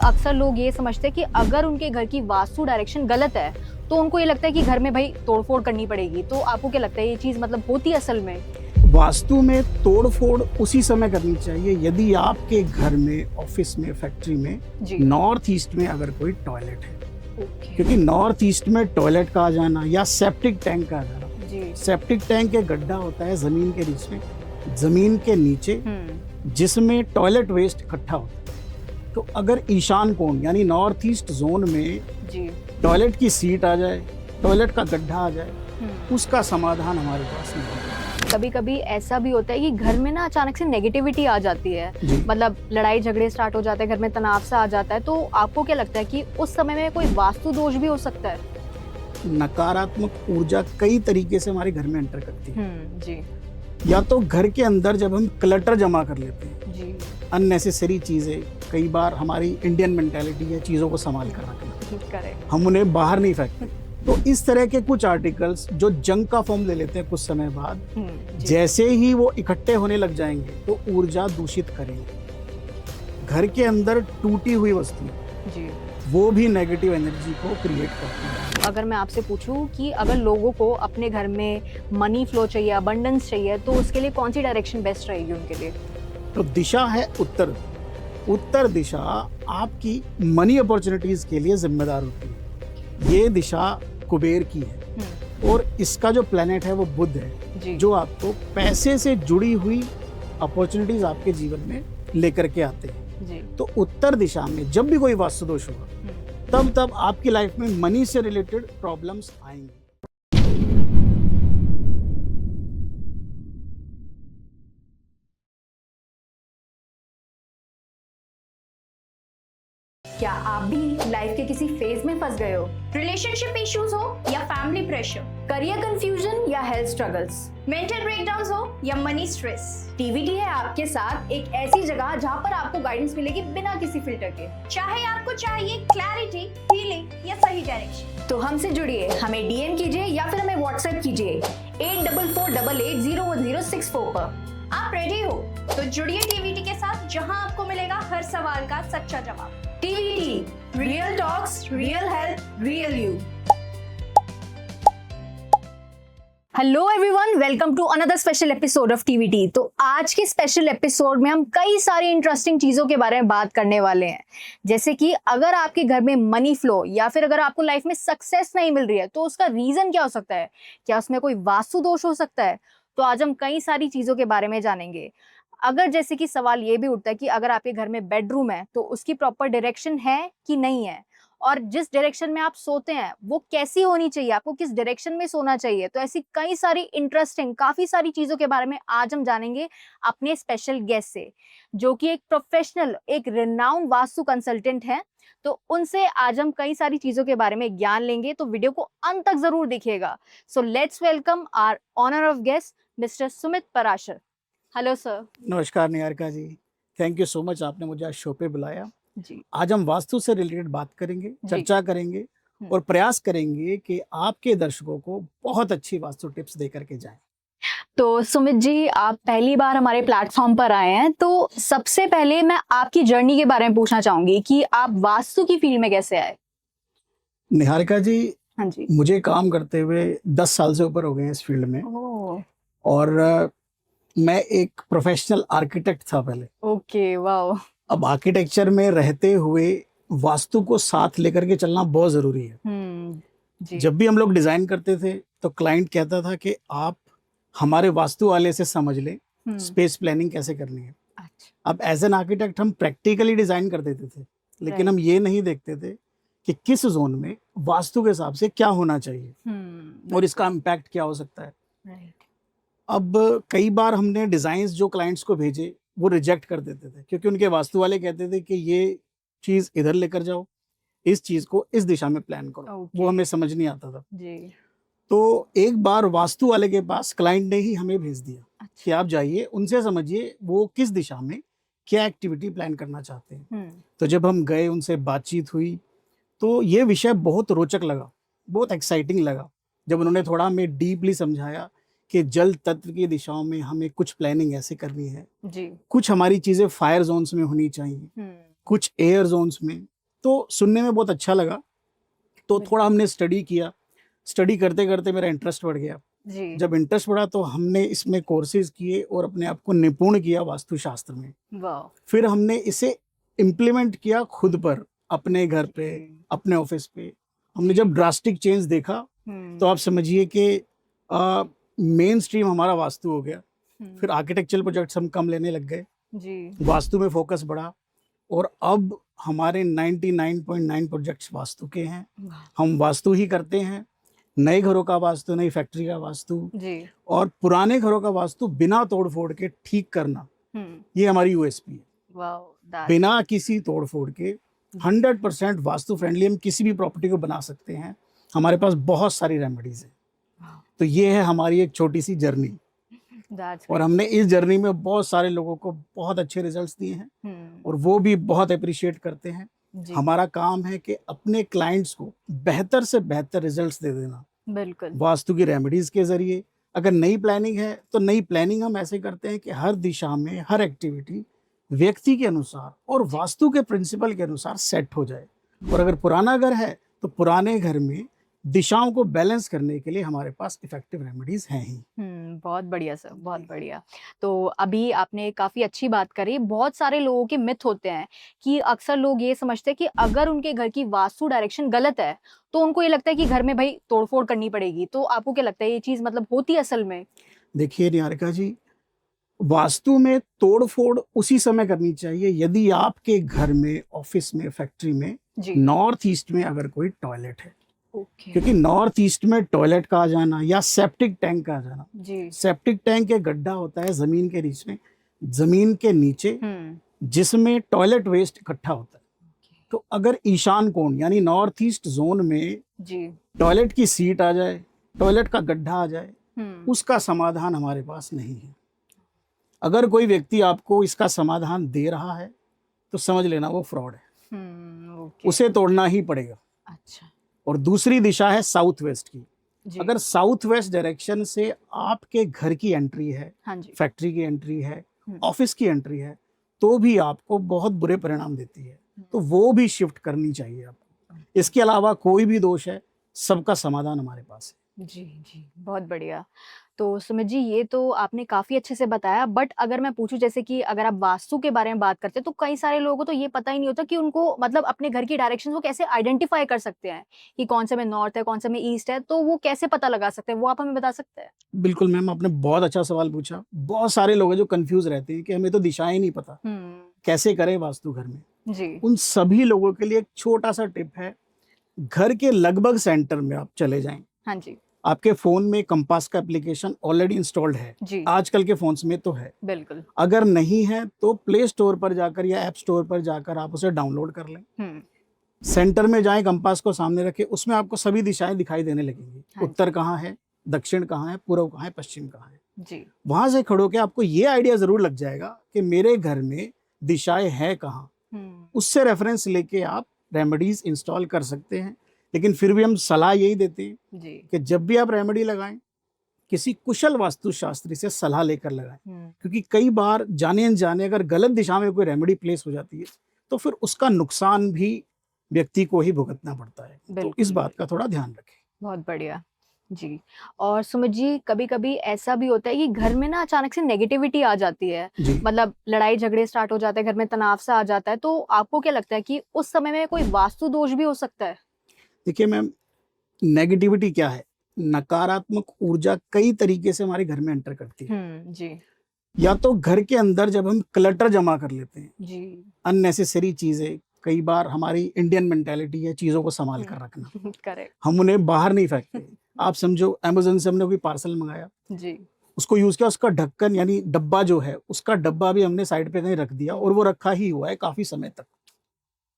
अक्सर लोग ये समझते हैं कि अगर उनके घर की वास्तु डायरेक्शन गलत है तो उनको ये लगता है कि घर में भाई तोड़फोड़ करनी पड़ेगी। तो आपको क्या लगता है ये चीज मतलब होती है असल में? वास्तु में तोड़फोड़ उसी समय करनी चाहिए यदि आपके घर में, ऑफिस में, फैक्ट्री में जी। नॉर्थ ईस्ट में अगर कोई टॉयलेट है। ओके। क्योंकि नॉर्थ ईस्ट में टॉयलेट का आ जाना या सेप्टिक टैंक का आ जाना, जी। सेप्टिक टैंक एक गड्ढा होता है जमीन के बीच में, जमीन के नीचे, जिसमें टॉयलेट वेस्ट इकट्ठा होता है। तो अगर ईशान कोण यानी नॉर्थ ईस्ट जोन में जी। टॉयलेट की सीट आ जाए, टॉयलेट का गड्ढा आ जाए, उसका समाधान हमारे पास नहीं है। कभी कभी ऐसा भी होता है कि घर में ना अचानक से नेगेटिविटी आ जाती है, मतलब लड़ाई झगड़े स्टार्ट हो जाते हैं, घर में तनाव सा आ जाता है। तो आपको क्या लगता है कि उस समय में कोई वास्तु दोष भी हो सकता है? नकारात्मक ऊर्जा कई तरीके से हमारे घर में एंटर करती है। जी। या तो घर के अंदर जब हम क्लटर जमा कर लेते हैं जी। अननेसेसरी चीजें, कई बार हमारी इंडियन मेंटालिटी है चीजों को संभाल कर रखना, करेक्ट। हम उन्हें बाहर नहीं फेंकते। तो इस तरह के कुछ आर्टिकल्स जो जंक का फॉर्म ले लेते हैं कुछ समय बाद, जैसे ही वो इकट्ठे होने लग जाएंगे तो ऊर्जा दूषित करेंगे। घर के अंदर टूटी हुई वस्तुएं जी, वो भी नेगेटिव एनर्जी को क्रिएट करती है। अगर मैं आपसे पूछूं कि अगर लोगों को अपने घर में मनी फ्लो चाहिए, अबंडेंस चाहिए, तो उसके लिए कौन सी डायरेक्शन बेस्ट रहेगी उनके लिए? तो दिशा है उत्तर। उत्तर दिशा आपकी मनी अपॉर्चुनिटीज के लिए जिम्मेदार होती है। ये दिशा कुबेर की है और इसका जो प्लेनेट है वो बुध है, जो आपको पैसे से जुड़ी हुई अपॉर्चुनिटीज आपके जीवन में लेकर के आते हैं जी। तो उत्तर दिशा में जब भी कोई वास्तु दोष होगा तब आपकी लाइफ में मनी से रिलेटेड प्रॉब्लम्स आएंगी। क्या आप भी लाइफ के किसी फेज में फंस गए हो? रिलेशनशिप इश्यूज हो या फैमिली प्रेशर, करियर कंफ्यूजन या हेल्थ स्ट्रगल्स, मेंटल ब्रेकडाउन्स हो या मनी स्ट्रेस, टीवीटी है आपके साथ एक ऐसी जगह जहां पर आपको गाइडेंस मिलेगी बिना किसी फिल्टर के। चाहे आपको चाहिए क्लैरिटी, हीलिंग या सही डायरेक्शन, तो हमसे जुड़िए, हमें डीएम कीजिए या फिर हमें व्हाट्सएप कीजिए 8448801064 पर। आप रेडी हो तो जुड़िए टीवीटी के साथ, जहां आपको मिलेगा हर सवाल का सच्चा जवाब। TVT, real talks, real health, real you. Hello everyone, welcome to another special episode of TVT. तो आज के स्पेशल एपिसोड में हम कई सारी इंटरेस्टिंग चीजों के बारे में बात करने वाले हैं, जैसे कि अगर आपके घर में मनी फ्लो या फिर अगर आपको लाइफ में सक्सेस नहीं मिल रही है तो उसका रीजन क्या हो सकता है, क्या उसमें कोई वास्तु दोष हो सकता है। तो आज हम कई सारी चीजों के बारे में जानेंगे। अगर जैसे कि सवाल ये भी उठता है कि अगर आपके घर में बेडरूम है तो उसकी प्रॉपर डायरेक्शन है कि नहीं है, और जिस डायरेक्शन में आप सोते हैं वो कैसी होनी चाहिए, आपको किस डायरेक्शन में सोना चाहिए। तो ऐसी कई सारी इंटरेस्टिंग काफी सारी चीजों के बारे में आज हम जानेंगे अपने स्पेशल गेस्ट से, जो कि एक प्रोफेशनल, एक रिनाउंड वास्तु कंसल्टेंट है। तो उनसे आज हम कई सारी चीजों के बारे में ज्ञान लेंगे, तो वीडियो को अंत तक जरूर देखिएगा। So let's welcome our honour of guest mister Sumit Parashar. Hello sir. नमस्कार Niharika ji, thank you so much, आपने मुझे आज शो पे बुलाया जी। आज हम वास्तु से रिलेटेड बात करेंगे, चर्चा करेंगे और प्रयास करेंगे कि आपके दर्शकों को बहुत अच्छी वास्तु टिप्स दे करके जाएं। तो सुमित जी, आप पहली बार हमारे प्लेटफॉर्म पर आए हैं, तो सबसे पहले मैं आपकी जर्नी के बारे में पूछना चाहूंगी कि आप वास्तु की फील्ड में कैसे आए? निहारिका जी, हाँ जी। मुझे काम करते हुए 10 साल से ऊपर हो गए हैं इस फील्ड में। और मैं एक प्रोफेशनल आर्किटेक्ट था पहले। Okay, wow. अब आर्किटेक्चर में रहते हुए वास्तु को साथ लेकर के चलना बहुत जरूरी है। जी। जब भी हम लोग डिजाइन करते थे तो क्लाइंट कहता था कि आप हमारे वास्तु वाले से समझ लें स्पेस प्लानिंग कैसे करनी है। अच्छा। अब एज एन आर्किटेक्ट हम प्रैक्टिकली डिजाइन कर देते थे, लेकिन हम ये नहीं देखते थे कि किस जोन में वास्तु के हिसाब से क्या होना चाहिए और इसका इम्पैक्ट क्या हो सकता है। अब कई बार हमने डिजाइन्स जो क्लाइंट्स को भेजे वो रिजेक्ट कर देते थे, क्योंकि उनके वास्तु वाले कहते थे कि ये चीज इधर लेकर जाओ, इस चीज को इस दिशा में प्लान करो। वो हमें समझ नहीं आता था जी। तो एक बार वास्तु वाले के पास क्लाइंट ने ही हमें भेज दिया कि आप जाइए, उनसे समझिए वो किस दिशा में क्या एक्टिविटी प्लान करना चाहते हैं। तो जब हम गए, उनसे बातचीत हुई, तो ये विषय बहुत रोचक लगा, बहुत एक्साइटिंग लगा जब उन्होंने थोड़ा हमें डीपली समझाया कि जल तत्व की दिशाओं में हमें कुछ प्लानिंग ऐसे करनी है जी। कुछ हमारी चीजें फायर जोन्स में होनी चाहिए, कुछ एयर जोन्स में, तो सुनने में बहुत अच्छा लगा, तो थोड़ा हमने स्टडी किया। स्टडी करते करते मेरा इंटरेस्ट बढ़ गया। जी। जब इंटरेस्ट बढ़ा तो हमने इसमें कोर्सेज किए और अपने आप को निपुण किया वास्तुशास्त्र में। वाह। फिर हमने इसे इम्प्लीमेंट किया खुद पर, अपने घर पे, अपने ऑफिस पे। हमने जब ड्रास्टिक चेंज देखा तो आप समझिए कि मेन स्ट्रीम हमारा वास्तु हो गया। फिर आर्किटेक्चरल प्रोजेक्ट्स हम कम लेने लग गए, जी। वास्तु में फोकस बढ़ा, और अब हमारे 99.9 प्रोजेक्ट्स वास्तु के हैं। हम वास्तु ही करते हैं, नए घरों का वास्तु, नई फैक्ट्री का वास्तु, जी। और पुराने घरों का वास्तु बिना तोड़ फोड़ के ठीक करना, ये हमारी यूएसपी है। वाह। बिना किसी तोड़ फोड़ के 100% वास्तु फ्रेंडली हम किसी भी प्रॉपर्टी को बना सकते हैं। हमारे पास बहुत सारी रेमेडीज हैं। तो ये है हमारी एक छोटी सी जर्नी, और हमने इस जर्नी में बहुत सारे लोगों को बहुत अच्छे रिजल्ट्स दिए हैं, और वो भी बहुत अप्रिशिएट करते हैं। हमारा काम है कि अपने क्लाइंट्स को बेहतर से बेहतर रिजल्ट्स दे देना, बिल्कुल। वास्तु की रेमेडीज के जरिए। अगर नई प्लानिंग है तो नई प्लानिंग हम ऐसे करते हैं कि हर दिशा में हर एक्टिविटी व्यक्ति के अनुसार और वास्तु के प्रिंसिपल के अनुसार सेट हो जाए। और अगर पुराना घर है तो पुराने घर में दिशाओं को बैलेंस करने के लिए हमारे पास इफेक्टिव रेमेडीज हैं ही। बहुत बढ़िया सर, बहुत बढ़िया। तो अभी आपने काफी अच्छी बात करी। बहुत सारे लोगों के मिथ होते हैं कि अक्सर लोग ये समझते हैं कि अगर उनके घर की वास्तु डायरेक्शन गलत है तो उनको ये लगता है कि घर में भाई तोड़फोड़ करनी पड़ेगी। तो आपको क्या लगता है ये चीज मतलब होती है असल में? देखिए निहारिका जी, वास्तु में तोड़फोड़ उसी समय करनी चाहिए यदि आपके घर में, ऑफिस में, फैक्ट्री में नॉर्थ ईस्ट में अगर कोई टॉयलेट है। क्योंकि नॉर्थ ईस्ट में टॉयलेट का आ जाना या सेप्टिक टैंक का आ जाना, सेप्टिक टैंक एक गड्ढा होता है जमीन के नीचे में, जमीन के नीचे, जिसमें टॉयलेट वेस्ट इकट्ठा होता है। तो अगर ईशान कोण यानी नॉर्थ ईस्ट जोन में टॉयलेट की सीट आ जाए, टॉयलेट का गड्ढा आ जाए, उसका समाधान हमारे पास नहीं है। अगर कोई व्यक्ति आपको इसका समाधान दे रहा है तो समझ लेना वो फ्रॉड है। उसे तोड़ना ही पड़ेगा। अच्छा। और दूसरी दिशा है साउथ वेस्ट की। अगर साउथ वेस्ट डायरेक्शन से आपके घर की एंट्री है, फैक्ट्री की एंट्री है, ऑफिस की एंट्री है, तो भी आपको बहुत बुरे परिणाम देती है। तो वो भी शिफ्ट करनी चाहिए आपको। इसके अलावा कोई भी दोष है, सबका समाधान हमारे पास है। जी, बहुत बढ़िया। तो सुमित जी, ये तो आपने काफी अच्छे से बताया, बट अगर मैं पूछूं जैसे कि अगर आप वास्तु के बारे में बात करते हैं तो कई सारे लोगों को तो ये पता ही नहीं होता कि उनको मतलब अपने घर की डायरेक्शन वो कैसे आइडेंटिफाई कर सकते हैं कि कौन से में नॉर्थ है, कौन से में ईस्ट है, तो वो कैसे पता लगा सकते हैं, वो आप हमें बता सकते हैं? बिल्कुल मैम, आपने बहुत अच्छा सवाल पूछा। बहुत सारे लोग हैं जो कंफ्यूज रहते हैं कि हमें तो दिशाएं नहीं पता, कैसे करें वास्तु घर में। उन सभी लोगों के लिए एक छोटा सा टिप है, घर के लगभग सेंटर में आप चले जाएं। हाँ जी। आपके फोन में कंपास का एप्लीकेशन ऑलरेडी इंस्टॉल्ड है जी। आजकल के फोन्स में तो है। बिल्कुल। अगर नहीं है तो प्ले स्टोर पर जाकर या ऐप स्टोर पर जाकर आप उसे डाउनलोड कर लें। सेंटर में जाएं, कंपास को सामने रखें, उसमें आपको सभी दिशाएं दिखाई देने लगेंगी। हाँ, उत्तर कहाँ है, दक्षिण कहाँ है, पूर्व कहाँ है, पश्चिम कहाँ है जी। वहां से खड़ो के आपको ये आइडिया जरूर लग जाएगा कि मेरे घर में दिशाएं हैं कहाँ। उससे रेफरेंस लेके आप रेमेडीज इंस्टॉल कर सकते हैं। लेकिन फिर भी हम सलाह यही देते हैं कि जब भी आप रेमेडी लगाएं, किसी कुशल वास्तुशास्त्री से सलाह लेकर लगाएं। क्योंकि कई बार जाने अनजाने अगर गलत दिशा में कोई रेमेडी प्लेस हो जाती है तो फिर उसका नुकसान भी व्यक्ति को ही भुगतना पड़ता है। तो इस बात का थोड़ा ध्यान रखें। बहुत बढ़िया जी। और सुमित जी, कभी कभी ऐसा भी होता है कि घर में ना अचानक से नेगेटिविटी आ जाती है, मतलब लड़ाई झगड़े स्टार्ट हो जाते हैं, घर में तनाव सा आ जाता है, तो आपको क्या लगता है कि उस समय में कोई वास्तु दोष भी हो सकता है? देखिए मैम, नेगेटिविटी क्या है? नकारात्मक ऊर्जा कई तरीके से हमारे घर में एंटर करती है जी। या तो घर के अंदर जब हम क्लटर जमा कर लेते हैं जी, अननेसेसरी चीजें। कई बार हमारी इंडियन मेंटालिटी है चीजों को संभाल कर रखना। करेक्ट। हम उन्हें बाहर नहीं फेंकते। आप समझो अमेज़न से हमने कोई पार्सल मंगाया जी, उसको यूज किया, उसका ढक्कन यानी डब्बा जो है, उसका डब्बा भी हमने साइड पे कहीं रख दिया और वो रखा ही हुआ है काफी समय तक।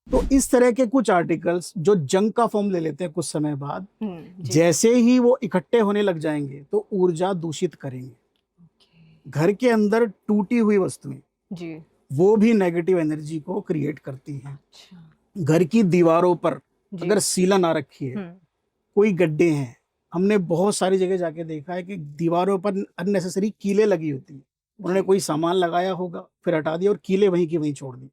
तो इस तरह के कुछ आर्टिकल्स जो जंक का फॉर्म ले लेते हैं कुछ समय बाद, जैसे ही वो इकट्ठे होने लग जाएंगे तो ऊर्जा दूषित करेंगे। घर के अंदर टूटी हुई वस्तुएं जी, वो भी नेगेटिव एनर्जी को क्रिएट करती हैं। घर की दीवारों पर अगर सीलन ना रखी है, कोई गड्ढे हैं, हमने बहुत सारी जगह जाके देखा है कि दीवारों पर अननेसेसरी कीलें लगी होती हैं। उन्होंने कोई सामान लगाया होगा, फिर हटा दिया और कीलें वहीं की वहीं छोड़ दी।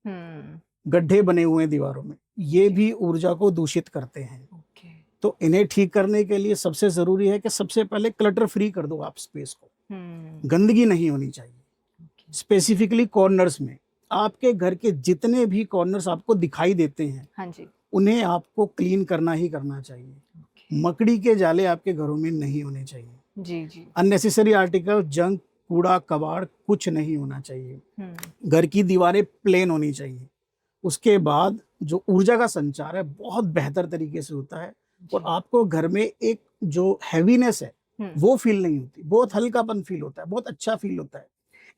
गड्ढे बने हुए हैं दीवारों में, ये भी ऊर्जा को दूषित करते हैं। ओके। तो इन्हें ठीक करने के लिए सबसे ज़रूरी है कि सबसे पहले क्लटर फ्री कर दो आप स्पेस को। गंदगी नहीं होनी चाहिए। स्पेसिफिकली कॉर्नर्स में आपके घर के जितने भी कॉर्नर्स आपको दिखाई देते हैं, हाँ जी। उन्हें आपको क्लीन करना ही करना चाहिए। मकड़ी के जाले आपके घरों में नहीं होने चाहिए। जी जी। अननेसेसरी आर्टिकल, जंक, कूड़ा कबाड़ कुछ नहीं होना चाहिए। घर की दीवारें प्लेन होनी चाहिए। उसके बाद जो ऊर्जा का संचार है बहुत बेहतर तरीके से होता है और आपको घर में एक जो हैवीनेस है वो फील नहीं होती, बहुत हल्कापन फील होता है, बहुत अच्छा फील होता है।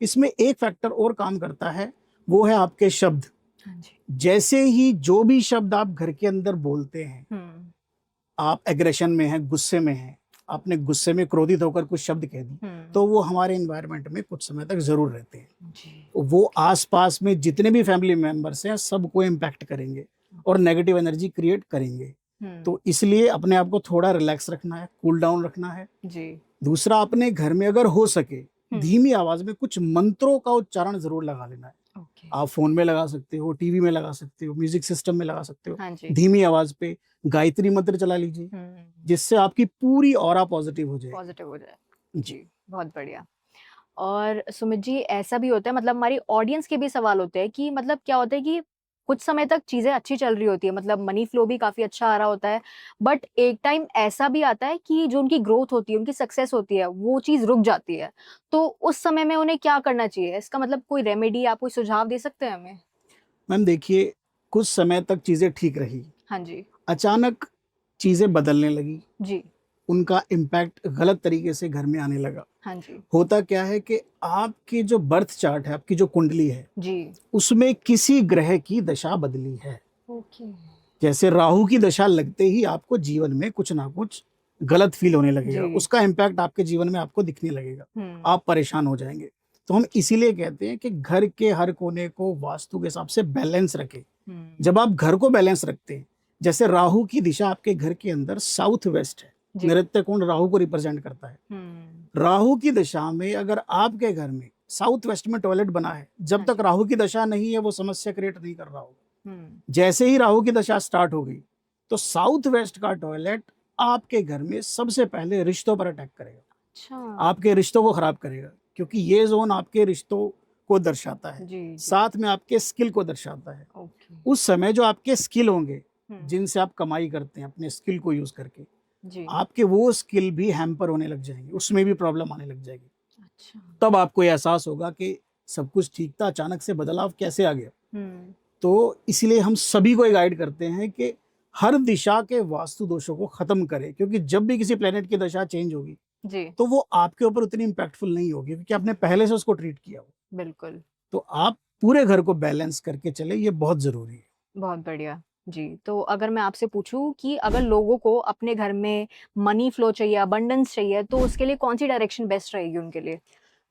इसमें एक फैक्टर और काम करता है, वो है आपके शब्द। हाँ जी। जैसे ही जो भी शब्द आप घर के अंदर बोलते हैं, आप एग्रेशन में हैं, गुस्से में हैं, आपने गुस्से में क्रोधित होकर कुछ शब्द कह दी, तो वो हमारे एनवायरनमेंट में कुछ समय तक जरूर रहते हैं। तो वो आसपास में जितने भी फैमिली मेंबर्स हैं सबको इम्पैक्ट करेंगे और नेगेटिव एनर्जी क्रिएट करेंगे। तो इसलिए अपने आप को थोड़ा रिलैक्स रखना है, कूल डाउन रखना है जी। दूसरा, अपने घर में अगर हो सके धीमी आवाज में कुछ मंत्रों का उच्चारण जरूर लगा लेना है। आप फोन में लगा सकते हो, टीवी में लगा सकते हो, म्यूजिक सिस्टम में लगा सकते हो। हाँ जी। धीमी आवाज पे गायत्री मंत्र चला लीजिए, जिससे आपकी पूरी ऑरा पॉजिटिव हो जाए। पॉजिटिव हो जाए। जी, बहुत बढ़िया। और सुमित जी, ऐसा भी होता है, मतलब हमारी ऑडियंस के भी सवाल होते हैं कि मतलब क्या होता है कि कुछ समय तक चीजें अच्छी चल रही होती है, मतलब मनी फ्लो भी काफी अच्छा आ रहा होता है, बट एक टाइम ऐसा भी आता है कि जो उनकी ग्रोथ होती है, उनकी सक्सेस होती है, वो चीज रुक जाती है। तो उस समय में उन्हें क्या करना चाहिए? इसका मतलब कोई रेमेडी, आप कोई सुझाव दे सकते हैं हमें? मैम देखिए, कुछ समय तक चीजें ठीक रही, हाँ जी। अचानक चीजें बदलने लगी, जी। उनका इम्पैक्ट गलत तरीके से घर में आने लगा। हाँ जी। होता क्या है कि आपकी जो बर्थ चार्ट है, आपकी जो कुंडली है, जी। उसमें किसी ग्रह की दशा बदली है। ओके। जैसे राहु की दशा लगते ही आपको जीवन में कुछ ना कुछ गलत फील होने लगेगा, जी। उसका इम्पैक्ट आपके जीवन में आपको दिखने लगेगा, आप परेशान हो जाएंगे। तो हम इसीलिए कहते हैं कि घर के हर कोने को वास्तु के हिसाब से बैलेंस रखें। जब आप घर को बैलेंस रखते हैं, जैसे राहु की दिशा आपके घर के अंदर साउथ वेस्ट है, जी। नृत्य कोण राहु को रिप्रेजेंट करता है। राहु की दशा में अगर आपके घर में साउथ वेस्ट में टॉयलेट बना है, जब तक राहु की दशा नहीं है वो समस्या क्रिएट नहीं कर रहा होगा। जैसे ही राहु की दशा स्टार्ट हो गई तो साउथ वेस्ट का टॉयलेट आपके घर में सबसे पहले रिश्तों पर अटैक करेगा। अच्छा। आपके रिश्तों को खराब करेगा, क्योंकि ये जोन आपके रिश्तों को दर्शाता है, जी। साथ में आपके स्किल को दर्शाता है। ओके। उस समय जो आपके स्किल होंगे, जिनसे आप कमाई करते हैं अपने स्किल को यूज करके, जी। आपके वो स्किल भी हैम्पर होने लग जाएंगे, उसमें भी प्रॉब्लम आने लग जाएगी। अच्छा। तब आपको एहसास होगा कि सब कुछ ठीक था, अचानक से बदलाव कैसे आ गया। तो इसलिए हम सभी को गाइड करते हैं कि हर दिशा के वास्तु दोषों को खत्म करें, क्योंकि जब भी किसी प्लेनेट की दशा चेंज होगी जी। तो वो आपके ऊपर उतनी इम्पैक्टफुल नहीं होगी, क्योंकि आपने पहले से उसको ट्रीट किया हो। बिल्कुल। तो आप पूरे घर को बैलेंस करके चले, ये बहुत जरूरी है। बहुत बढ़िया। जी, तो अगर मैं आपसे पूछूं कि अगर लोगों को अपने घर में मनी फ्लो चाहिए, अबंडेंस चाहिए, तो उसके लिए कौन सी डायरेक्शन बेस्ट रहेगी उनके लिए?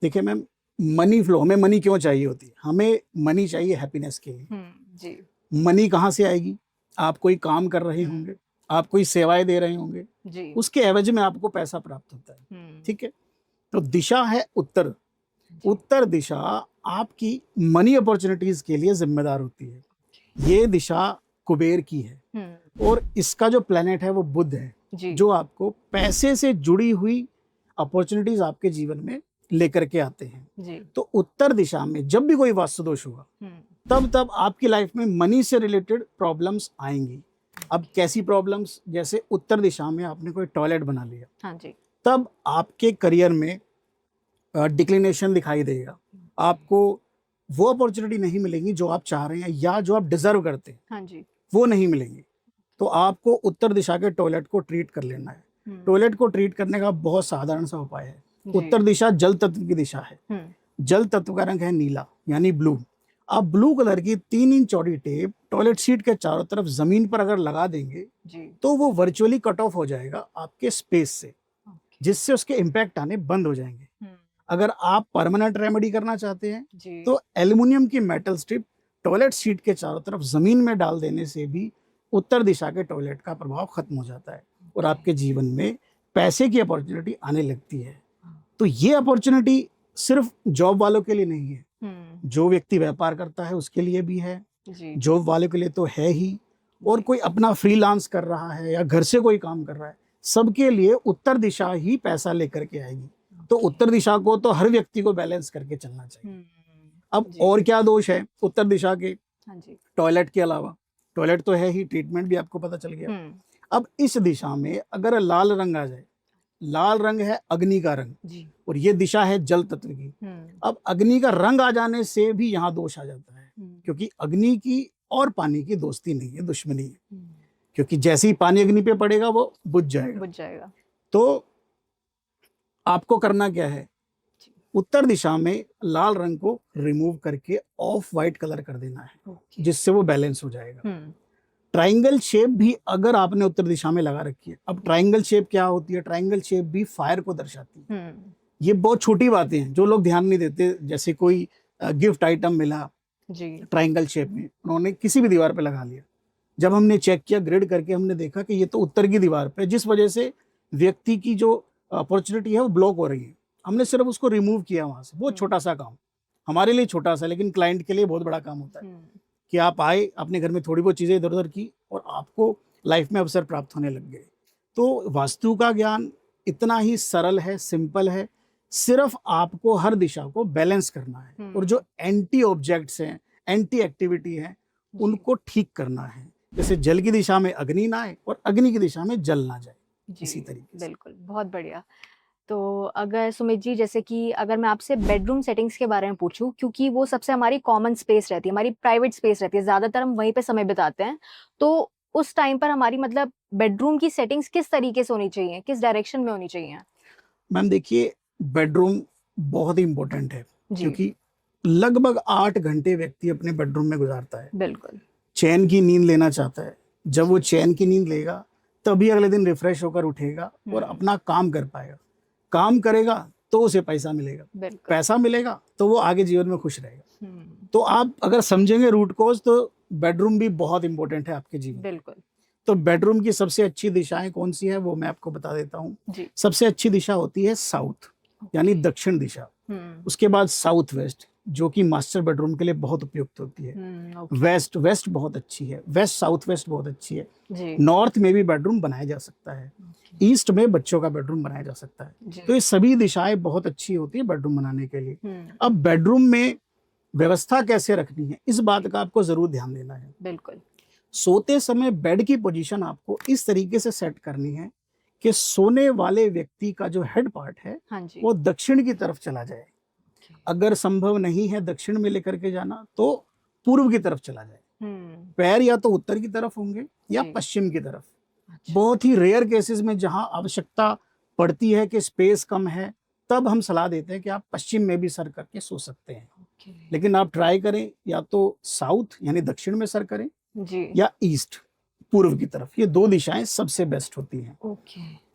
देखिए मैम, मनी फ्लो, हमें मनी क्यों चाहिए होती है? हमें मनी चाहिए हैप्पीनेस के लिए। जी। मनी कहाँ से आएगी? आप कोई काम कर रहे होंगे, आप कोई सेवाएं दे रहे होंगे, जी। उसके एवज में आपको पैसा प्राप्त होता है। ठीक है, तो दिशा है उत्तर। उत्तर दिशा आपकी मनी अपॉर्चुनिटीज के लिए जिम्मेदार होती है। ये दिशा कुबेर की है और इसका जो प्लेनेट है वो बुध है, जो आपको पैसे से जुड़ी हुई अपॉर्चुनिटीज आपके जीवन में लेकर के आते हैं। जी। तो उत्तर दिशा में जब भी कोई वास्तु दोष होगा तब आपकी लाइफ में मनी से रिलेटेड प्रॉब्लम्स आएंगी। अब कैसी प्रॉब्लम्स? जैसे उत्तर दिशा में आपने कोई टॉयलेट बना लिया, हाँ जी, तब आपके करियर में डिक्लिनेशन दिखाई देगा, आपको वो अपॉर्चुनिटी नहीं मिलेगी जो आप चाह रहे हैं या जो आप डिजर्व करते हैं, हाँ जी, वो नहीं मिलेंगी। तो आपको उत्तर दिशा के टॉयलेट को ट्रीट कर लेना है। टॉयलेट को ट्रीट करने का बहुत साधारण सा उपाय है। उत्तर दिशा जल तत्व की दिशा है, जल तत्व का रंग है नीला यानी ब्लू। आप ब्लू कलर की 3 इंच चौड़ी टेप टॉयलेट सीट के चारों तरफ जमीन पर अगर लगा देंगे तो वो वर्चुअली कट ऑफ हो जाएगा आपके स्पेस से, जिससे उसके इम्पैक्ट आने बंद हो जाएंगे। अगर आप परमानेंट रेमेडी करना चाहते हैं तो एल्युमिनियम की मेटल स्ट्रिप टॉयलेट सीट के चारों तरफ जमीन में डाल देने से भी उत्तर दिशा के टॉयलेट का प्रभाव खत्म हो जाता है और आपके जीवन में पैसे की अपॉर्चुनिटी आने लगती है। तो ये अपॉर्चुनिटी सिर्फ जॉब वालों के लिए नहीं है, जो व्यक्ति व्यापार करता है उसके लिए भी है, जॉब वालों के लिए तो है ही, और कोई अपना फ्रीलांस कर रहा है या घर से कोई काम कर रहा है, सबके लिए उत्तर दिशा ही पैसा लेकर के आएगी। तो उत्तर दिशा को तो हर व्यक्ति को बैलेंस करके चलना चाहिए। अब जी। और क्या दोष है उत्तर दिशा के? हाँ जी। टॉयलेट के अलावा, टॉयलेट तो है ही, ट्रीटमेंट भी आपको पता चल गया। हम्म, अब इस दिशा में अगर लाल रंग आ जाए, लाल रंग है अग्नि का रंग जी। और ये दिशा है जल तत्व की। अब अग्नि का रंग आ जाने से भी यहाँ दोष आ जाता है, क्योंकि अग्नि की और पानी की दोस्ती नहीं है, दुश्मनी है। क्योंकि जैसे ही पानी अग्नि पे पड़ेगा वो बुझ जाएगा। बुझ जाएगा। तो आपको करना क्या है, उत्तर दिशा में लाल रंग को रिमूव करके ऑफ वाइट कलर कर देना है, जिससे वो बैलेंस हो जाएगा। ट्रायंगल शेप भी अगर आपने उत्तर दिशा में लगा रखी है, अब ट्रायंगल शेप क्या होती है? ट्रायंगल शेप भी फायर को दर्शाती है। ये बहुत छोटी बातें हैं जो लोग ध्यान नहीं देते। जैसे कोई गिफ्ट आइटम मिला जी। ट्रायंगल शेप में, उन्होंने किसी भी दीवार पे लगा लिया। जब हमने चेक किया, ग्रेड करके हमने देखा कि ये तो उत्तर की दीवार पे, जिस वजह से व्यक्ति की जो अपॉर्चुनिटी है वो ब्लॉक हो रही है। हमने सिर्फ उसको रिमूव किया वहां से। बहुत छोटा सा काम, हमारे लिए छोटा सा, लेकिन क्लाइंट के लिए बहुत बड़ा काम होता है कि आप आए, अपने घर में थोड़ी बहुत चीजें इधर उधर की और आपको लाइफ में अवसर प्राप्त होने लग गए। तो वास्तु का ज्ञान इतना ही सरल है, सिंपल है। सिर्फ आपको हर दिशा को बैलेंस करना है और जो एंटी ऑब्जेक्ट्स हैं, एंटी एक्टिविटी है, उनको ठीक करना है। जैसे जल की दिशा में अग्नि ना आए और अग्नि की दिशा में जल ना जाए, इसी तरीके से। बिल्कुल, बहुत बढ़िया। तो अगर सुमित जी, जैसे कि अगर मैं आपसे बेडरूम सेटिंग्स के बारे में पूछूं, क्योंकि वो सबसे हमारी कॉमन स्पेस रहती है, हमारी प्राइवेट स्पेस रहती है, ज्यादातर हम वहीं पे समय बिताते हैं, तो उस टाइम पर हमारी मतलब बेडरूम की सेटिंग्स किस तरीके से होनी चाहिए, किस डायरेक्शन में होनी चाहिए? मैम देखिए, बेडरूम बहुत ही इंपॉर्टेंट है, जी। क्योंकि लगभग 8 घंटे व्यक्ति अपने बेडरूम में गुजारता है। बिल्कुल। चैन की नींद लेना चाहता है। जब वो चैन की नींद लेगा तभी अगले दिन रिफ्रेश होकर उठेगा और अपना काम कर पाएगा। काम करेगा तो उसे पैसा मिलेगा, पैसा मिलेगा तो वो आगे जीवन में खुश रहेगा। तो आप अगर समझेंगे रूट कॉज, तो बेडरूम भी बहुत इंपॉर्टेंट है आपके जीवन। बिल्कुल। तो बेडरूम की सबसे अच्छी दिशाएं कौन सी है वो मैं आपको बता देता हूँ। सबसे अच्छी दिशा होती है साउथ, यानी दक्षिण दिशा। उसके बाद साउथ वेस्ट, जो कि मास्टर बेडरूम के लिए बहुत उपयुक्त होती है। वेस्ट, वेस्ट बहुत अच्छी है। वेस्ट, साउथ वेस्ट बहुत अच्छी है। नॉर्थ में भी बेडरूम बनाया जा सकता है। ईस्ट में बच्चों का बेडरूम बनाया जा सकता है। तो ये सभी दिशाएं बहुत अच्छी होती है बेडरूम बनाने के लिए। अब बेडरूम में व्यवस्था कैसे रखनी है, इस बात का आपको जरूर ध्यान देना है। बिल्कुल। सोते समय बेड की पोजीशन आपको इस तरीके से सेट करनी है कि सोने वाले व्यक्ति का जो हेड पार्ट है वो दक्षिण की तरफ चला जाए। अगर संभव नहीं है दक्षिण में लेकर के जाना, तो पूर्व की तरफ चला जाए। पैर या तो उत्तर की तरफ होंगे या पश्चिम की तरफ। बहुत ही रेयर केसेस में जहां आवश्यकता पड़ती है कि स्पेस कम है, तब हम सलाह देते हैं कि आप पश्चिम में भी सर करके सो सकते हैं। लेकिन आप ट्राई करें या तो साउथ यानी दक्षिण में सर करें या ईस्ट पूर्व की तरफ। ये 2 दिशाएं सबसे बेस्ट होती हैं।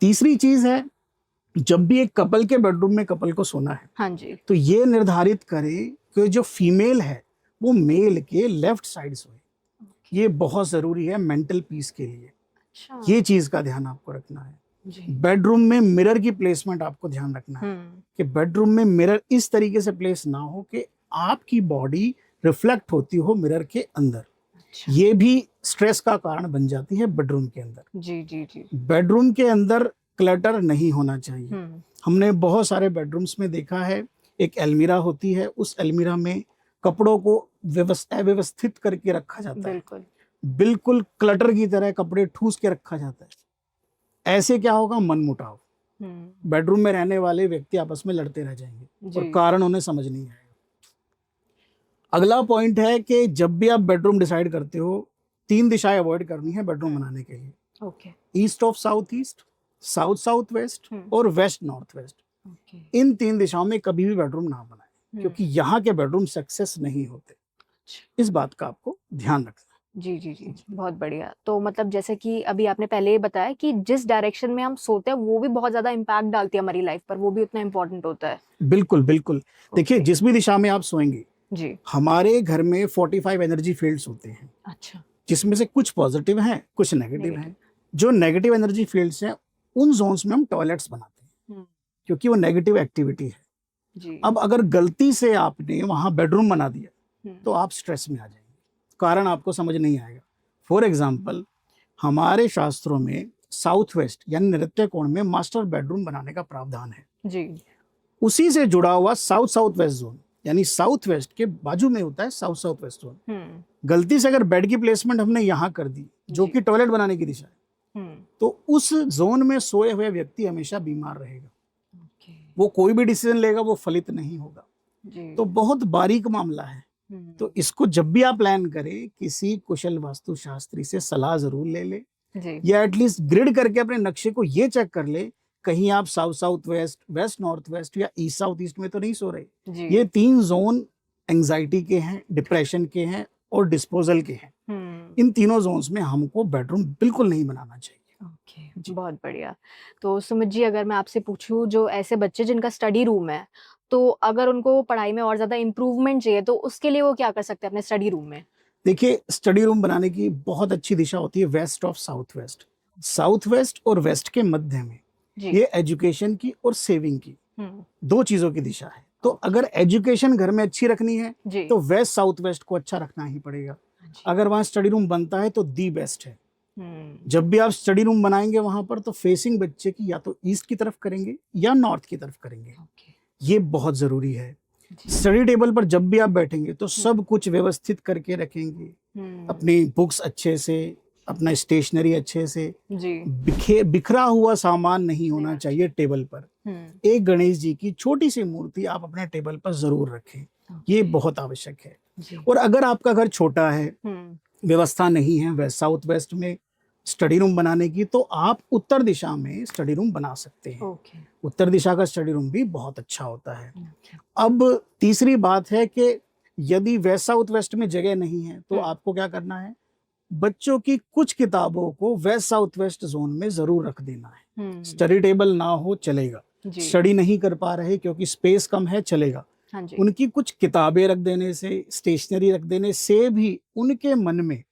तीसरी चीज है, जब भी एक कपल के बेडरूम में कपल को सोना है, तो ये निर्धारित करें कि जो फीमेल है वो मेल के लेफ्ट साइड सोए। ये बहुत जरूरी है मेंटल पीस के लिए। ये चीज का ध्यान आपको रखना है। बेडरूम में मिरर की प्लेसमेंट आपको ध्यान रखना है कि बेडरूम में मिरर इस तरीके से प्लेस ना हो कि आपकी बॉडी रिफ्लेक्ट होती हो मिरर के अंदर। ये भी स्ट्रेस का कारण बन जाती है बेडरूम के अंदर। बेडरूम के अंदर क्लटर नहीं होना चाहिए। हमने बहुत सारे बेडरूम्स में देखा है, एक अलमीरा होती है, उस अलमीरा में कपड़ों को अव्यवस्थित करके रखा जाता है। बिल्कुल क्लटर की तरह कपड़े ठूस के रखा जाता है। ऐसे क्या होगा? मनमुटाव। बेडरूम में रहने वाले व्यक्ति आपस में लड़ते रह जाएंगे और कारण उन्हें समझ नहीं आएगा। अगला पॉइंट है कि जब भी आप बेडरूम डिसाइड करते हो, 3 दिशाएं अवॉइड करनी है बेडरूम बनाने के लिए। East of south east, south south west और वेस्ट नॉर्थ वेस्ट। इन 3 दिशाओं में कभी भी बेडरूम ना बनाएं, क्योंकि यहाँ के बेडरूम सक्सेस नहीं होते। इस बात का आपको ध्यान रखना है। जी, बहुत बढ़िया। तो मतलब जैसे कि अभी आपने पहले ही बताया कि जिस डायरेक्शन में हम सोते हैं वो भी बहुत ज्यादा इम्पैक्ट डालती है हमारी लाइफ पर, वो भी उतना इम्पोर्टेंट होता है। बिल्कुल बिल्कुल। देखिए, जिस भी दिशा में आप सोएंगे, हमारे घर में 45 एनर्जी फील्ड्स होते हैं। अच्छा। जिसमें से कुछ पॉजिटिव हैं, कुछ नेगेटिव हैं। जो नेगेटिव एनर्जी फील्ड्स हैं, उन जोन्स में हम टॉयलेट्स बनाते हैं, क्योंकि वो नेगेटिव एक्टिविटी है। अब अगर गलती से आपने वहां बेडरूम बना दिया तो आप स्ट्रेस में आ जाएंगे। कारण आपको समझ नहीं आएगा। फॉर एग्जाम्पल, हमारे शास्त्रों में साउथ वेस्ट यानी नृत्य कोण में मास्टर बेडरूम बनाने का प्रावधान है। जी। उसी से जुड़ा हुआ साउथ साउथ वेस्ट जोन, यानी साउथ वेस्ट के बाजू में होता है साउथ साउथ वेस्ट जोन। गलती से अगर बेड की प्लेसमेंट हमने यहाँ कर दी, जो जी। कि टॉयलेट बनाने की दिशा है, तो उस जोन में सोए हुए व्यक्ति हमेशा बीमार रहेगा। वो कोई भी डिसीजन लेगा वो फलित नहीं होगा। जी। तो बहुत बारीक मामला है। तो इसको जब भी आप प्लान करें, किसी कुशल वास्तुशास्त्री से सलाह जरूर ले ले, जी। या एटलीस्ट ग्रिड करके अपने नक्शे को ये चेक कर ले कहीं आप south south west, west north west या ईस्ट साउथ ईस्ट में तो नहीं सो रहे। जी। ये 3 जोन एंजाइटी के हैं, डिप्रेशन के हैं और डिस्पोजल के हैं। इन तीनों जोन्स में हमको बेडरूम बिल्कुल नहीं बनाना चाहिए। ओके, बहुत बढ़िया। तो सुमित जी, अगर मैं आपसे पूछूं, जो ऐसे बच्चे जिनका स्टडी रूम है, तो अगर उनको पढ़ाई में और ज्यादा इम्प्रूवमेंट चाहिए तो उसके लिए वो क्या कर सकते हैं अपने स्टडी रूम में? देखिए, स्टडी रूम बनाने की बहुत अच्छी दिशा होती है west of south west. South west और वेस्ट के मध्य में जी। ये एजुकेशन की और सेविंग की 2 चीजों की दिशा है। तो ओके। अगर एजुकेशन घर में अच्छी रखनी है जी। तो वेस्ट साउथ वेस्ट को अच्छा रखना ही पड़ेगा। जी। अगर वहाँ स्टडी रूम बनता है तो दी बेस्ट है। हम्म। जब भी आप स्टडी रूम बनाएंगे वहां पर, तो फेसिंग बच्चे की या तो ईस्ट की तरफ करेंगे या नॉर्थ की तरफ करेंगे। ओके। ये बहुत जरूरी है। जी। स्टडी टेबल पर जब भी आप बैठेंगे तो सब कुछ व्यवस्थित करके रखेंगे, अपनी बुक्स अच्छे से, अपना स्टेशनरी अच्छे से। जी। बिखरा हुआ सामान नहीं होना नहीं। चाहिए टेबल पर। एक गणेश जी की छोटी सी मूर्ति आप अपने टेबल पर जरूर रखें, ये बहुत आवश्यक है। जी। और अगर आपका घर छोटा है, व्यवस्था नहीं है वेस्ट साउथ वेस्ट में स्टडी रूम बनाने की, तो आप उत्तर दिशा में स्टडी रूम बना सकते हैं। ओके। उत्तर दिशा का स्टडी रूम भी बहुत अच्छा होता है। ओके। अब तीसरी बात है कि यदि वेस्ट साउथ वेस्ट में जगह नहीं है तो हम्म। आपको क्या करना है, बच्चों की कुछ किताबों को वेस्ट साउथ वेस्ट जोन में जरूर रख देना है। स्टडी टेबल ना हो चलेगा, जी। स्टडी नहीं कर पा रहे क्योंकि स्पेस कम है चलेगा। हाँ जी। उनकी कुछ किताबें रख देने से, स्टेशनरी रख देने से भी उनके मन में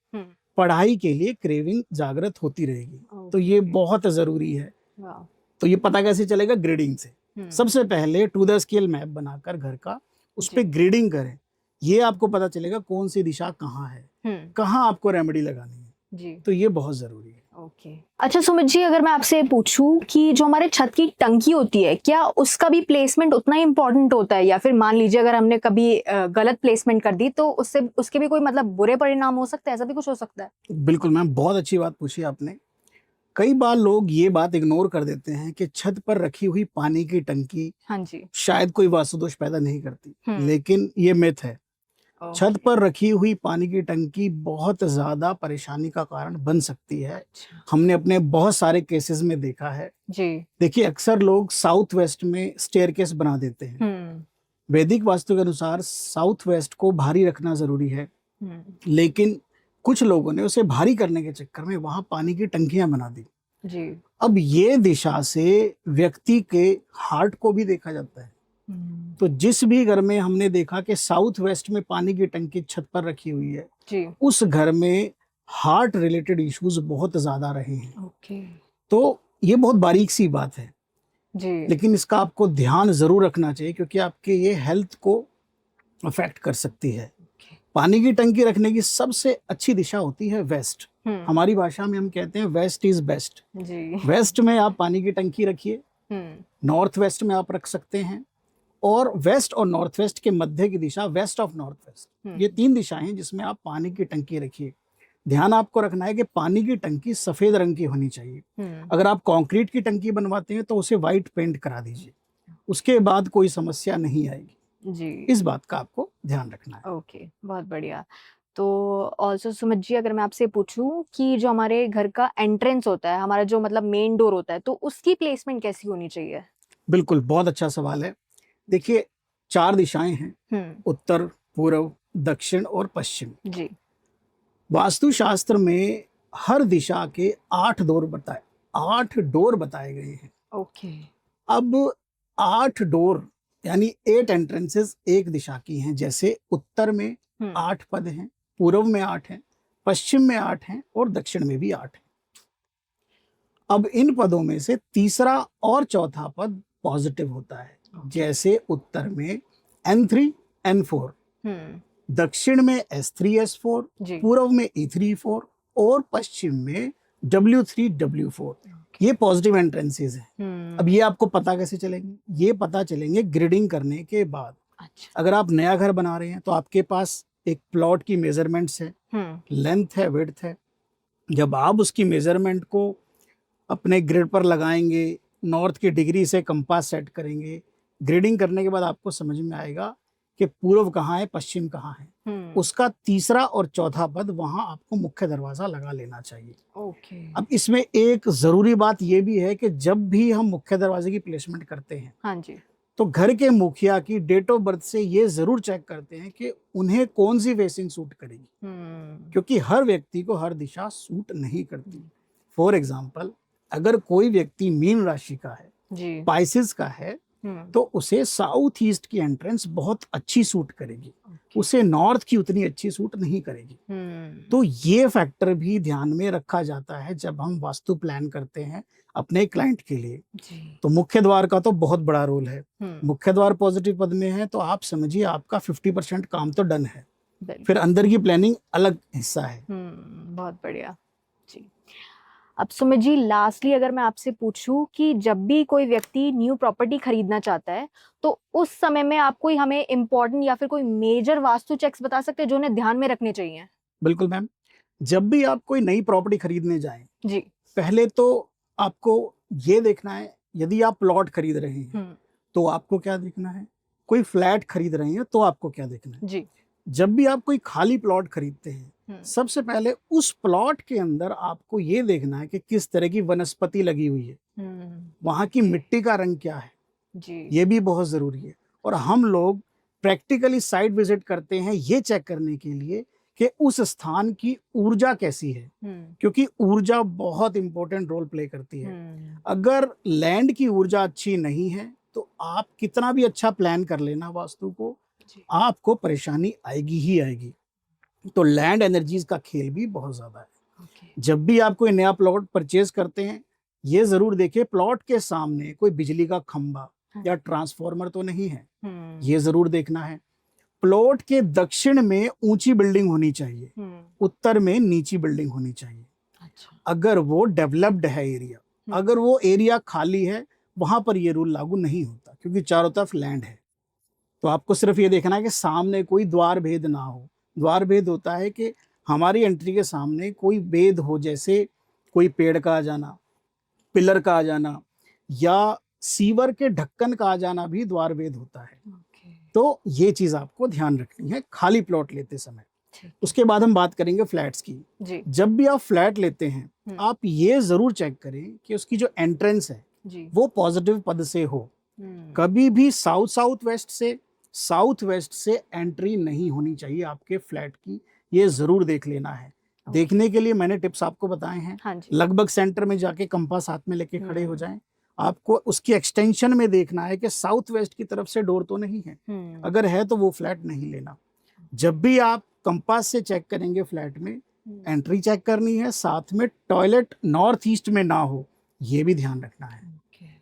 पढ़ाई के लिए क्रेविंग जागृत होती रहेगी। तो ये बहुत जरूरी है। वाह। तो ये पता कैसे चलेगा? ग्रेडिंग से। सबसे पहले टू द स्केल मैप बनाकर घर का उस पे ग्रेडिंग करें, ये आपको पता चलेगा कौन सी दिशा कहाँ है, कहाँ आपको रेमेडी लगानी है। जी। तो ये बहुत जरूरी है। ओके। अच्छा सुमित जी, अगर मैं आपसे पूछूं कि जो हमारे छत की टंकी होती है, क्या उसका भी प्लेसमेंट उतना ही इम्पोर्टेंट होता है, या फिर मान लीजिए अगर हमने कभी गलत प्लेसमेंट कर दी तो उससे उसके भी कोई मतलब बुरे परिणाम हो सकते हैं, ऐसा भी कुछ हो सकता है? बिल्कुल मैम, बहुत अच्छी बात पूछी आपने। कई बार लोग ये बात इग्नोर कर देते हैं कि छत पर रखी हुई पानी की टंकी हाँ जी। शायद कोई वास्तु दोष पैदा नहीं करती, लेकिन ये मिथ है। छत पर रखी हुई पानी की टंकी बहुत ज्यादा परेशानी का कारण बन सकती है। हमने अपने बहुत सारे केसेस में देखा है जी। देखिए, अक्सर लोग साउथ वेस्ट में स्टेयरकेस बना देते हैं। वैदिक वास्तु के अनुसार साउथ वेस्ट को भारी रखना जरूरी है, लेकिन कुछ लोगों ने उसे भारी करने के चक्कर में वहां पानी की टंकियां बना दी जी। अब ये दिशा से व्यक्ति के हार्ट को भी देखा जाता है। तो जिस भी घर में हमने देखा कि साउथ वेस्ट में पानी की टंकी छत पर रखी हुई है जी। उस घर में हार्ट रिलेटेड इश्यूज बहुत ज्यादा रहे हैं। ओके। तो ये बहुत बारीक सी बात है जी। लेकिन इसका आपको ध्यान जरूर रखना चाहिए क्योंकि आपके ये हेल्थ को अफेक्ट कर सकती है। पानी की टंकी रखने की सबसे अच्छी दिशा होती है वेस्ट। हमारी भाषा में हम कहते हैं वेस्ट इज बेस्ट जी। वेस्ट में आप पानी की टंकी रखिए, नॉर्थ वेस्ट में आप रख सकते हैं, और वेस्ट और नॉर्थ वेस्ट के मध्य की दिशा वेस्ट ऑफ नॉर्थ वेस्ट। ये 3 दिशाएं हैं जिसमें आप पानी की टंकी रखिए। ध्यान आपको रखना है कि पानी की टंकी सफेद रंग की होनी चाहिए। अगर आप कंक्रीट की टंकी बनवाते हैं तो उसे व्हाइट पेंट करा दीजिए, उसके बाद कोई समस्या नहीं आएगी जी। इस बात का आपको ध्यान रखना है। ओके, बहुत बढ़िया। तो ऑल्सो सुमित जी, अगर मैं आपसे पूछूं कि जो हमारे घर का एंट्रेंस होता है, हमारा जो मतलब मेन डोर होता है, तो उसकी प्लेसमेंट कैसी होनी चाहिए? बिल्कुल, बहुत अच्छा सवाल है। देखिए, 4 दिशाएं हैं, उत्तर, पूर्व, दक्षिण और पश्चिम जी। वास्तुशास्त्र में हर दिशा के 8 डोर बताए गए हैं। ओके। अब 8 डोर यानी 8 एंट्रेंसेस एक दिशा की हैं। जैसे उत्तर में 8 पद हैं, पूर्व में 8 हैं, पश्चिम में 8 हैं और दक्षिण में भी 8 हैं। अब इन पदों में से तीसरा और चौथा पद पॉजिटिव होता है। जैसे उत्तर में N3 N4, दक्षिण में S3 S4, पूर्व में E3 E4 और पश्चिम में W3 W4 ये पॉजिटिव एंट्रेंसेस है। अब ये आपको पता कैसे चलेंगे? ये पता चलेंगे ग्रिडिंग करने के बाद। अच्छा। अगर आप नया घर बना रहे हैं तो आपके पास एक प्लॉट की मेजरमेंट्स है, लेंथ है, विड्थ है। जब आप उसकी मेजरमेंट को अपने ग्रिड पर लगाएंगे, नॉर्थ की डिग्री से कंपास सेट करेंगे, ग्रेडिंग करने के बाद आपको समझ में आएगा कि पूर्व कहाँ है, पश्चिम कहाँ है। उसका तीसरा और चौथा पद वहां आपको मुख्य दरवाजा लगा लेना चाहिए। ओके। अब इसमें एक जरूरी बात यह भी है कि जब भी हम मुख्य दरवाजे की प्लेसमेंट करते हैं, हाँ जी, तो घर के मुखिया की डेट ऑफ बर्थ से ये जरूर चेक करते हैं कि उन्हें कौन सी फेसिंग सूट करेगी, क्योंकि हर व्यक्ति को हर दिशा सूट नहीं करती। फॉर एग्जाम्पल, अगर कोई व्यक्ति मीन राशि का है, जी, पाइसेस का है, तो उसे साउथ ईस्ट की एंट्रेंस बहुत अच्छी सूट करेगी, उसे नॉर्थ की उतनी अच्छी सूट नहीं करेगी। तो ये फैक्टर भी ध्यान में रखा जाता है जब हम वास्तु प्लान करते हैं अपने क्लाइंट के लिए। जी। तो मुख्य द्वार का तो बहुत बड़ा रोल है। मुख्य द्वार पॉजिटिव पद में है तो आप समझिए आपका 50% काम तो डन है। फिर अंदर की प्लानिंग अलग हिस्सा है। बहुत बढ़िया जी। अब सुमित जी, लास्टली अगर मैं आपसे पूछूं कि जब भी कोई व्यक्ति न्यू प्रॉपर्टी खरीदना चाहता है तो उस समय में आप कोई हमें इम्पोर्टेंट या फिर कोई मेजर वास्तु चेक्स बता सकते हैं जो उन्हें ध्यान में रखने चाहिए? बिल्कुल मैम, जब भी आप कोई नई प्रॉपर्टी खरीदने जाएं जी, पहले तो आपको ये देखना है, यदि आप प्लॉट खरीद रहे हैं तो आपको क्या देखना है, कोई फ्लैट खरीद रहे हैं तो आपको क्या देखना है। जी। जब भी आप कोई खाली प्लॉट खरीदते हैं सबसे पहले उस प्लॉट के अंदर आपको ये देखना है कि किस तरह की वनस्पति लगी हुई है, वहां की मिट्टी का रंग क्या है जी, ये भी बहुत जरूरी है। और हम लोग प्रैक्टिकली साइट विजिट करते हैं ये चेक करने के लिए कि उस स्थान की ऊर्जा कैसी है, क्योंकि ऊर्जा बहुत इंपॉर्टेंट रोल प्ले करती है। अगर लैंड की ऊर्जा अच्छी नहीं है तो आप कितना भी अच्छा प्लान कर लेना वास्तु को, आपको परेशानी आएगी ही आएगी। तो लैंड एनर्जीज का खेल भी बहुत ज्यादा है। जब भी आप कोई नया प्लॉट परचेज करते हैं ये जरूर देखें प्लॉट के सामने कोई बिजली का खंभा या ट्रांसफार्मर तो नहीं है, ये जरूर देखना है। प्लॉट के दक्षिण में ऊंची बिल्डिंग होनी चाहिए, उत्तर में नीची बिल्डिंग होनी चाहिए। अच्छा। अगर वो डेवलप्ड है एरिया, अगर वो एरिया खाली है वहां पर ये रूल लागू नहीं होता क्योंकि चारों तरफ लैंड है। तो आपको सिर्फ ये देखना है कि सामने कोई द्वार भेद ना हो। द्वार भेद होता है कि हमारी एंट्री के सामने कोई भेद हो, जैसे कोई पेड़ का आ जाना, पिलर का आ जाना या सीवर के ढक्कन का आ जाना भी द्वार भेद होता है। तो ये चीज आपको ध्यान रखनी है खाली प्लॉट लेते समय। उसके बाद हम बात करेंगे फ्लैट्स की। जी। जब भी आप फ्लैट लेते हैं आप ये जरूर चेक करें कि उसकी जो एंट्रेंस है वो पॉजिटिव पद से हो। कभी भी साउथ वेस्ट से एंट्री नहीं होनी चाहिए आपके फ्लैट की, ये जरूर देख लेना है। देखने के लिए मैंने टिप्स आपको बताए हैं। हाँ जी। लगभग सेंटर में जाके कंपास हाथ में लेके खड़े हो जाएं। आपको उसकी एक्सटेंशन में देखना है कि साउथ वेस्ट की तरफ से डोर तो नहीं है, अगर है तो वो फ्लैट नहीं लेना। जब भी आप कंपास से चेक करेंगे फ्लैट में एंट्री चेक करनी है, साथ में टॉयलेट नॉर्थ ईस्ट में ना हो ये भी ध्यान रखना है,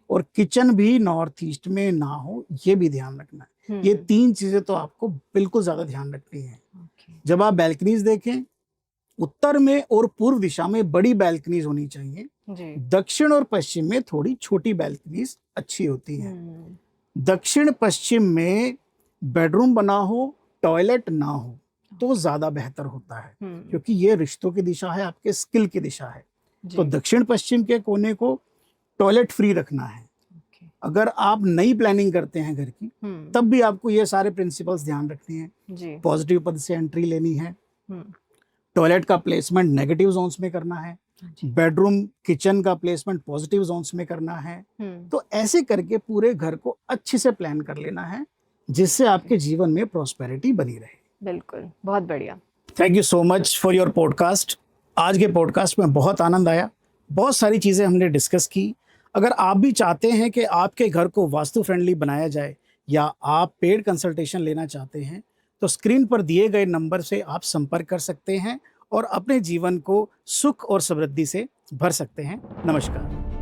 और किचन भी नॉर्थ ईस्ट में ना हो ये भी ध्यान रखना है। ये 3 चीजें तो आपको बिल्कुल ज्यादा ध्यान रखनी है। जब आप बैल्कनीज देखें उत्तर में और पूर्व दिशा में बड़ी बैल्कनीज होनी चाहिए, दक्षिण और पश्चिम में थोड़ी छोटी बैल्कनीज अच्छी होती हैं। दक्षिण पश्चिम में बेडरूम बना हो, टॉयलेट ना हो तो ज्यादा बेहतर होता है, क्योंकि ये रिश्तों की दिशा है, आपके स्किल की दिशा है। तो दक्षिण पश्चिम के कोने को टॉयलेट फ्री रखना है। अगर आप नई प्लानिंग करते हैं घर की तब भी आपको ये सारे प्रिंसिपल्स ध्यान रखने हैं। पॉजिटिव पद से एंट्री लेनी है, टॉयलेट का प्लेसमेंट नेगेटिव जोन्स में करना है, बेडरूम किचन का प्लेसमेंट पॉजिटिव जोन्स में करना है। तो ऐसे करके पूरे घर को अच्छे से प्लान कर लेना है जिससे आपके जीवन में प्रॉस्पेरिटी बनी रहे। बिल्कुल, बहुत बढ़िया। Thank you so much for your podcast. आज के पॉडकास्ट में बहुत आनंद आया, बहुत सारी चीज़ें हमने डिस्कस की। अगर आप भी चाहते हैं कि आपके घर को वास्तु फ्रेंडली बनाया जाए या आप पेड कंसल्टेशन लेना चाहते हैं तो स्क्रीन पर दिए गए नंबर से आप संपर्क कर सकते हैं और अपने जीवन को सुख और समृद्धि से भर सकते हैं। नमस्कार।